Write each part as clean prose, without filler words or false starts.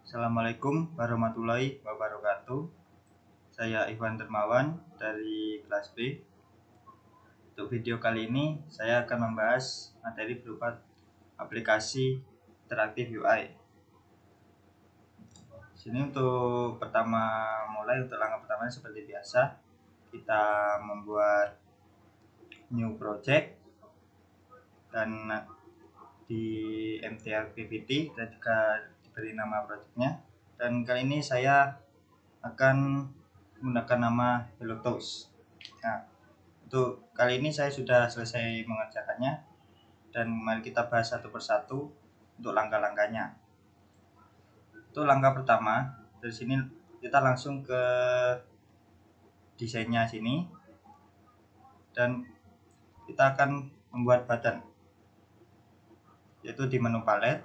Assalamualaikum warahmatullahi wabarakatuh. Saya Iwan Dermawan dari kelas B. Untuk video kali ini saya akan membahas materi berupa aplikasi interaktif UI. Sini untuk langkah pertama seperti biasa, kita membuat new project dan di MTR PPT dan juga diberi nama projectnya. Dan kali ini saya akan menggunakan nama Hello Toast. Nah, untuk kali ini saya sudah selesai mengerjakannya dan mari kita bahas satu persatu untuk langkah-langkahnya. Untuk langkah pertama, dari sini kita langsung ke desainnya sini dan kita akan membuat button, yaitu di menu palet,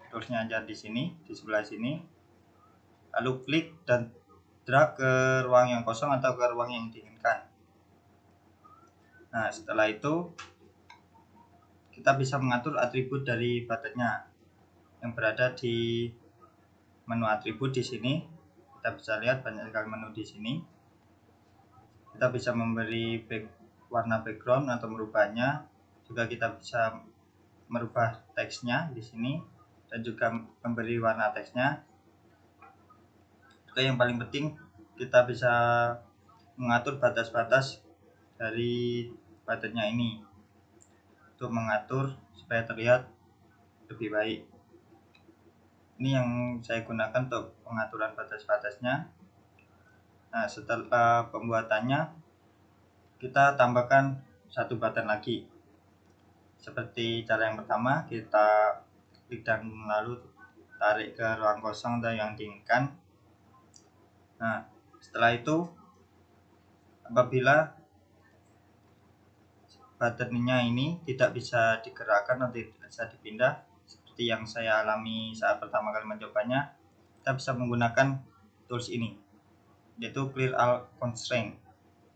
toolsnya aja di sini, di sebelah sini, lalu klik dan drag ke ruang yang kosong atau ke ruang yang diinginkan. Nah, setelah itu kita bisa mengatur atribut dari buttonnya yang berada di menu atribut di sini. Kita bisa lihat banyak sekali menu di sini. Kita bisa memberi warna background atau merubahnya. Juga kita bisa merubah teksnya di sini dan juga memberi warna teksnya. Juga yang paling penting, kita bisa mengatur batas-batas dari buttonnya ini untuk mengatur supaya terlihat lebih baik. Ini yang saya gunakan untuk pengaturan batas-batasnya. Nah, setelah pembuatannya kita tambahkan satu button lagi. Seperti cara yang pertama, kita klik dan lalu tarik ke ruang kosong atau yang diinginkan. Nah, setelah itu apabila buttonnya ini tidak bisa digerakkan atau tidak bisa dipindah seperti yang saya alami saat pertama kali mencobanya, kita bisa menggunakan tools ini, yaitu clear all constraint.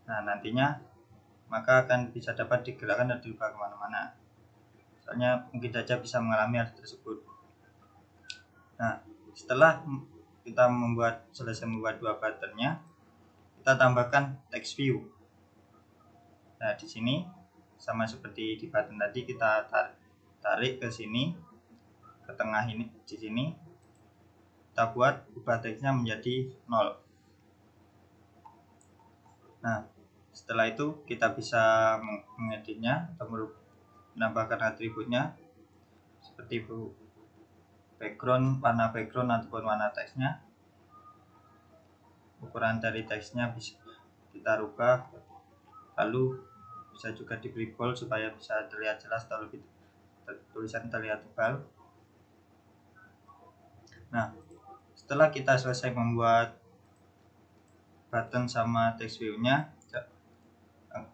Nah, nantinya maka akan bisa dapat digerakkan dan diubah kemana-mana. Soalnya mungkin saja bisa mengalami hal tersebut. Nah, setelah kita selesai membuat dua buttonnya, kita tambahkan text view. Nah, di sini sama seperti di button tadi, kita tarik ke sini, ke tengah ini, di sini kita ubah teksnya menjadi 0. Nah, setelah itu kita bisa mengeditnya atau menambahkan atributnya seperti warna background ataupun warna teksnya. Ukuran dari teksnya bisa kita rubah, lalu bisa juga diberi bold supaya bisa terlihat jelas atau lebih tulisan terlihat tebal. Nah, setelah kita selesai membuat button sama text view-nya,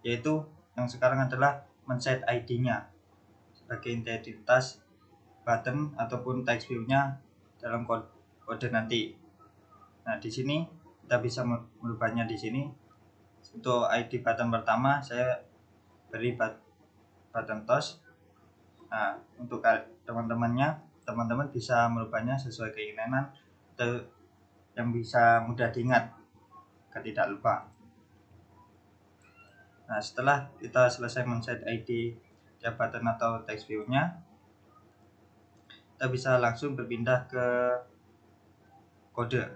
yaitu yang sekarang adalah men-set ID-nya sebagai identitas button ataupun text view-nya dalam kode nanti. Nah, di sini kita bisa merubahnya di sini. Untuk ID button pertama saya beri button toast. Nah, untuk teman-teman bisa merubahnya sesuai keinginan atau yang bisa mudah diingat agar tidak lupa. Nah, setelah kita selesai men-set ID tiap button atau text view-nya, kita bisa langsung berpindah ke kode.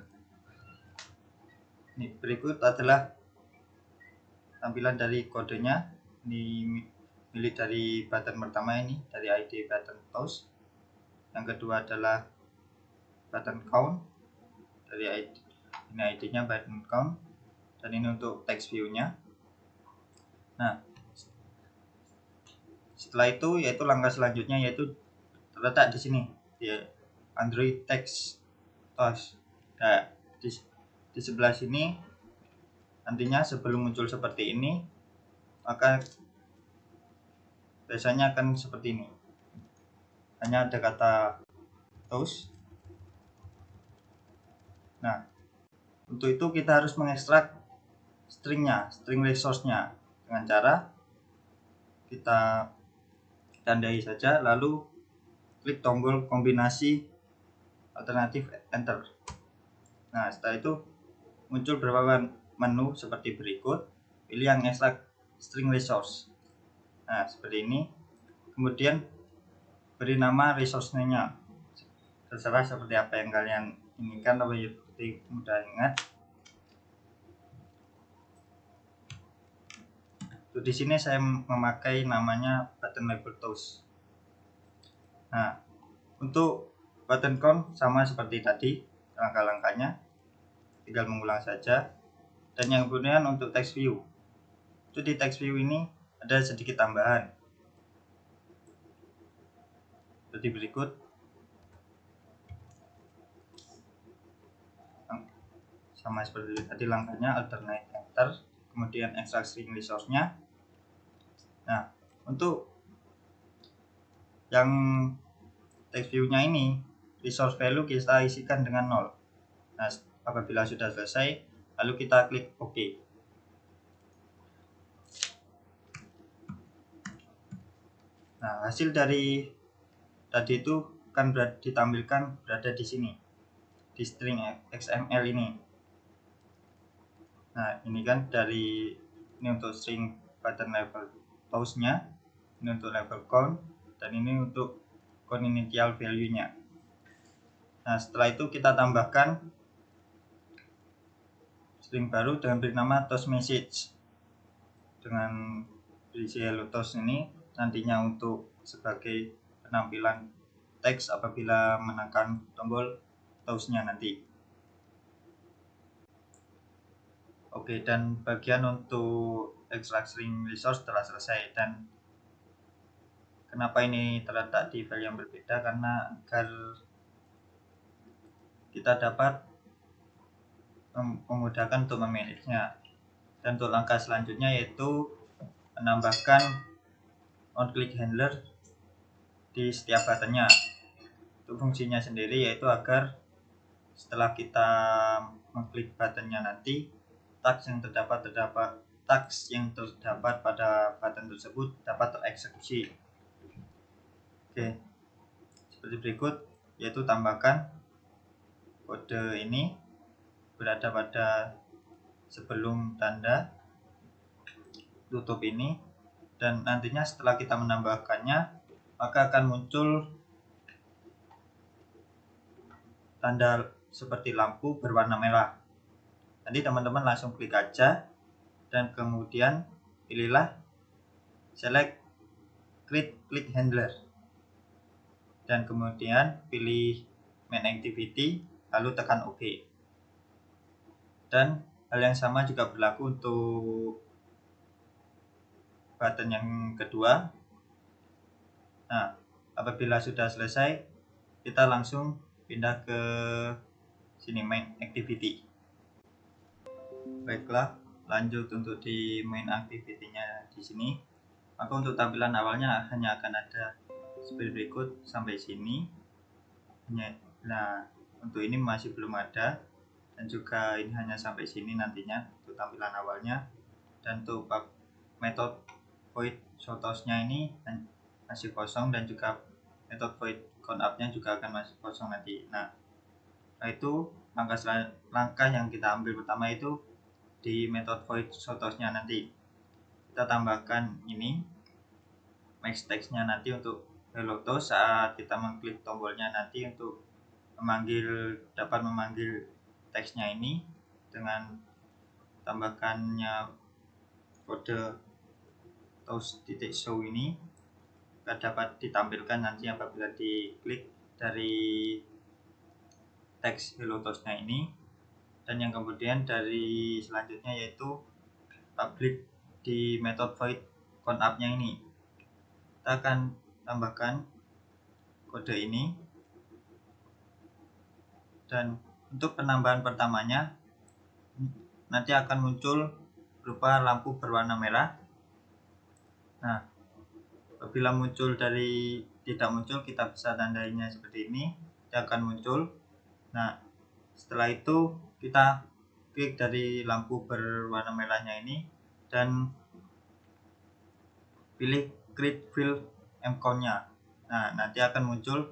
Ini berikut adalah tampilan dari kodenya. Ini milik dari button pertama ini, dari ID button toast. Yang kedua adalah button count, dari ID-nya button count, dan ini untuk text view-nya. Nah, setelah itu yaitu langkah selanjutnya, yaitu terletak di sini di Android Text Toast. Nah, di sebelah sini nantinya sebelum muncul seperti ini, maka biasanya akan seperti ini, hanya ada kata toast. Nah, untuk itu kita harus mengekstrak string resource-nya dengan cara kita tandai saja, lalu klik tombol kombinasi alternatif enter. Nah, setelah itu muncul beberapa menu seperti berikut. Pilih yang extract string resource. Nah, seperti ini. Kemudian beri nama resource-nya. Terserah seperti apa yang kalian inginkan, tapi seperti mudah ingat. Di sini saya memakai namanya button label tools. Nah, untuk button count sama seperti tadi langkah-langkahnya, tinggal mengulang saja. Dan yang kemudian untuk text view, itu di text view ini ada sedikit tambahan seperti berikut. Sama seperti tadi langkahnya, alternate enter, kemudian extract string resource-nya. Nah, untuk yang text view-nya ini, resource value kita isikan dengan 0. Nah, apabila sudah selesai, lalu kita klik OK. Nah, hasil dari tadi itu kan ditampilkan berada di sini, di string XML ini. Nah, ini kan ini untuk string button level toast-nya, ini untuk level count, dan ini untuk count initial value-nya. Nah, setelah itu kita tambahkan string baru dengan beri nama toast message dengan berisi hello toast. Ini nantinya untuk sebagai penampilan teks apabila menekan tombol toast-nya nanti. Oke, dan bagian untuk extract string resource telah selesai. Dan kenapa ini terletak di file yang berbeda? Karena agar kita dapat memudahkan untuk memanagenya. Dan untuk langkah selanjutnya yaitu menambahkan onClick handler di setiap buttonnya. Itu fungsinya sendiri, yaitu agar setelah kita mengklik buttonnya nanti, teks yang terdapat pada button tersebut dapat tereksekusi. Oke, seperti berikut, yaitu tambahkan kode ini berada pada sebelum tanda tutup ini, dan nantinya setelah kita menambahkannya maka akan muncul tanda seperti lampu berwarna merah. Nanti teman-teman langsung klik aja dan kemudian pilihlah select click handler dan kemudian pilih main activity lalu tekan OK. Dan hal yang sama juga berlaku untuk button yang kedua. Nah, apabila sudah selesai, kita langsung pindah ke sini main activity. Baiklah, lanjut untuk di main activity-nya di sini. Maka untuk tampilan awalnya hanya akan ada seperti berikut sampai sini. Nah, untuk ini masih belum ada, dan juga ini hanya sampai sini nantinya untuk tampilan awalnya. Dan untuk metode void showToast-nya ini masih kosong, dan juga metode void countup-nya juga akan masih kosong nanti. Nah, itu langkah yang kita ambil pertama itu di metode void showToast-nya nanti kita tambahkan ini max text-nya nanti untuk hello toast saat kita mengklik tombolnya nanti untuk dapat memanggil teksnya ini dengan tambahkannya kode toast.show ini dapat ditampilkan nanti apabila diklik dari teks hello toast-nya ini. Dan yang kemudian dari selanjutnya yaitu public di metode void countup-nya ini kita akan tambahkan kode ini, dan untuk penambahan pertamanya nanti akan muncul berupa lampu berwarna merah. Nah, apabila tidak muncul, kita bisa tandainya seperti ini, dia akan muncul. Nah, setelah itu kita klik dari lampu berwarna merahnya ini dan pilih create field mcount-nya. Nah, nanti akan muncul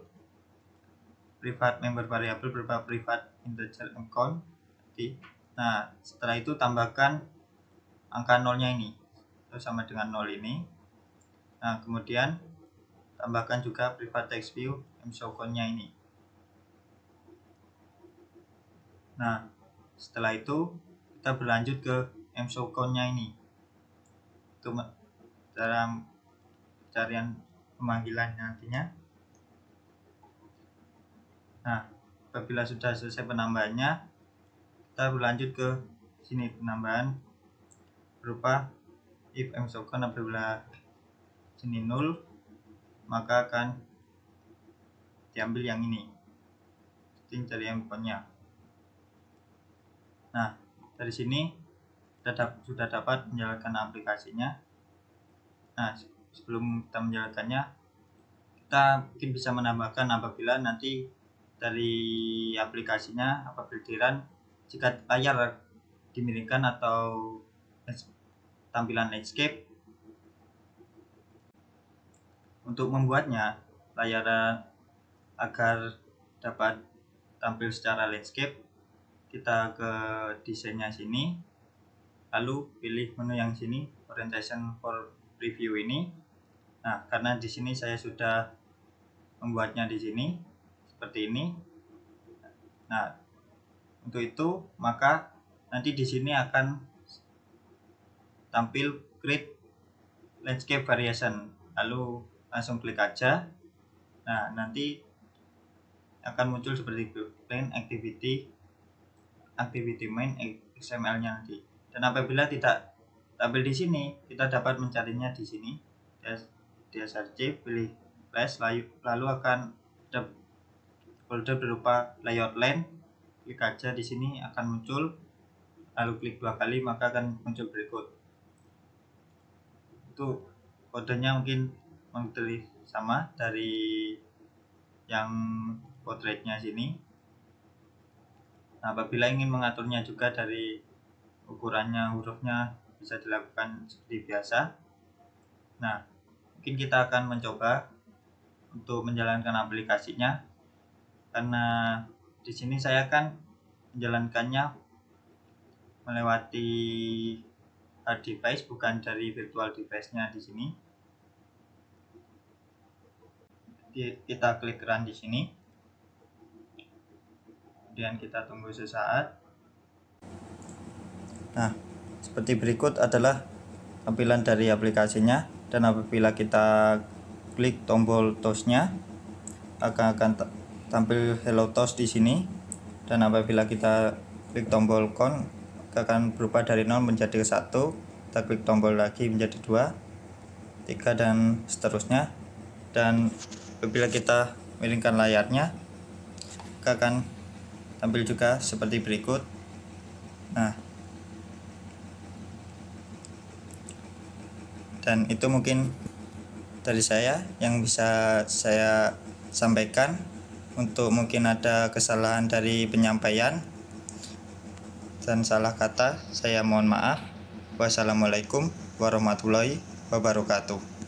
private member variable berupa private integer account. Nah, setelah itu tambahkan angka nolnya ini, itu sama dengan 0 ini. Nah, kemudian tambahkan juga private text view msocon-nya ini. Nah, setelah itu kita berlanjut ke msocon-nya ini. Itu dalam pencarian pemanggilan nantinya. Nah, apabila sudah selesai penambahannya, kita berlanjut ke sini penambahan berupa if msocon apabila sini 0, maka akan diambil yang ini, string dari endpoint-nya. Nah, dari sini kita sudah dapat menjalankan aplikasinya. Nah, sebelum kita menjalankannya, kita mungkin bisa menambahkan apabila nanti dari aplikasinya apabila diran jika layar dimiringkan atau tampilan landscape. Untuk membuatnya layar agar dapat tampil secara landscape, kita ke desainnya sini, lalu pilih menu yang sini, orientation for preview ini. Nah, karena di sini saya sudah membuatnya di sini seperti ini. Nah, untuk itu maka nanti di sini akan tampil create landscape variation, lalu langsung klik aja. Nah, nanti akan muncul seperti itu, plain activity main XML-nya nanti. Dan apabila tidak tampil di sini, kita dapat mencarinya di sini. DSRC, pilih flash, lalu akan ada folder berupa layout line. Klik aja di sini akan muncul, lalu klik 2 kali maka akan muncul berikut. Itu kodenya mungkin sama dari yang portraitnya sini. Nah, apabila ingin mengaturnya juga dari ukurannya, hurufnya, bisa dilakukan seperti biasa. Nah, mungkin kita akan mencoba untuk menjalankan aplikasinya, karena di sini saya akan menjalankannya melewati hard device, bukan dari virtual device-nya di sini. Kita klik run di sini. Kemudian kita tunggu sesaat. Nah, seperti berikut adalah tampilan dari aplikasinya, dan apabila kita klik tombol toast-nya akan tampil hello toast di sini, dan apabila kita klik tombol count akan berubah dari 0 menjadi 1. Kita klik tombol lagi menjadi 2, 3 dan seterusnya. Dan apabila kita miringkan layarnya akan tampil juga seperti berikut. Nah, dan itu mungkin dari saya yang bisa saya sampaikan. Untuk mungkin ada kesalahan dari penyampaian dan salah kata, saya mohon maaf. Wassalamualaikum warahmatullahi wabarakatuh.